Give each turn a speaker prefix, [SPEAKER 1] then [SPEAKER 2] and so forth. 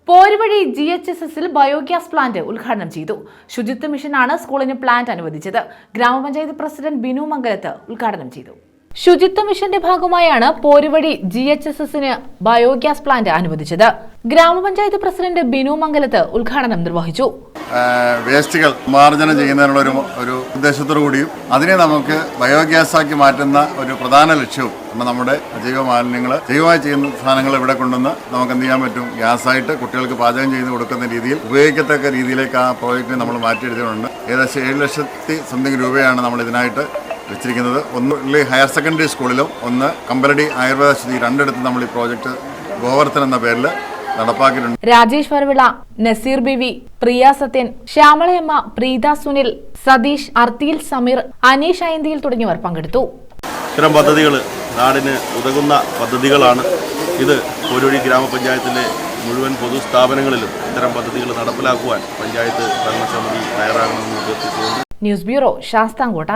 [SPEAKER 1] Poruvazhi GHSSൽ biogas plant ഉദ്ഘാടനം ചെയ്തു. ശുചിത്വ മിഷനാണ് സ്കൂളിന് പ്ലാന്റ് അനുവദിച്ചത്. ഗ്രാമപഞ്ചായത്ത് പ്രസിഡന്റ് ബിനു മംഗലത്ത് ഉദ്ഘാടനം ചെയ്തു. ശുചിത്വ മിഷന്റെ ഭാഗമായാണ് പോരുവഴി GHSSന് ബയോഗ്യാസ് പ്ലാന്റ് അനുവദിച്ചത്. ഗ്രാമപഞ്ചായത്ത് പ്രസിഡന്റ് ബിനു മംഗലത്ത് ഉദ്ഘാടനം നിർവഹിച്ചു.
[SPEAKER 2] വേസ്റ്റുകൾ മാർജനം ചെയ്യുന്നതിനുള്ള ഒരു ഉദ്ദേശത്തോടു കൂടിയും അതിനെ നമുക്ക് ബയോഗ്യാസ് ആക്കി മാറ്റുന്ന ഒരു പ്രധാന ലക്ഷ്യവും നമ്മുടെ ജൈവ മാലിന്യങ്ങൾ ജൈവമായി ചെയ്യുന്ന സാധനങ്ങൾ ഇവിടെ കൊണ്ടുവന്ന് നമുക്ക് എന്ത് ചെയ്യാൻ പറ്റും, ഗ്യാസായിട്ട് കുട്ടികൾക്ക് പാചകം ചെയ്ത് കൊടുക്കുന്ന രീതിയിൽ ഉപയോഗിക്കത്തക്ക രീതിയിലേക്ക് ആ പ്രോജക്റ്റിനെ നമ്മൾ മാറ്റിയെടുത്തിട്ടുണ്ട്. ഏകദേശം 7 ലക്ഷത്തി സംതിങ് രൂപയാണ് നമ്മൾ ഇതിനായിട്ട് വെച്ചിരിക്കുന്നത്. ഒന്ന് ഹയർ സെക്കൻഡറി സ്കൂളിലും ഒന്ന് കമ്പലടി ആയുർവേദ ആശുപത്രി രണ്ടിടത്തും നമ്മൾ ഈ പ്രോജക്റ്റ് ഗോവർദ്ധൻ എന്ന പേരിൽ നടപ്പാക്കിയിട്ടുണ്ട്.
[SPEAKER 1] രാജേഷ് വർവിള, നസീർ ബിവി, പ്രിയ സത്യൻ, ശ്യാമളയമ്മ, പ്രീത സുനിൽ, സതീഷ്, അർത്തിയിൽ സമീർ, അനീഷ് അയന്തിയിൽ തുടങ്ങിയവർ പങ്കെടുത്തു.
[SPEAKER 3] ഇത്തരം പദ്ധതികൾ നാടിന് ഉതകുന്ന പദ്ധതികളാണ്. ഇത് പോരുവഴി ഗ്രാമപഞ്ചായത്തിലെ മുഴുവൻ പൊതുസ്ഥാപനങ്ങളിലും ഇത്തരം പദ്ധതികൾ നടപ്പിലാക്കുവാൻ പഞ്ചായത്ത് ഭരണസമിതി തയ്യാറാകണമെന്ന് അഭ്യർത്ഥിച്ചുകൊണ്ട്
[SPEAKER 1] ന്യൂസ് ബ്യൂറോ, ശാസ്താംകോട്ട.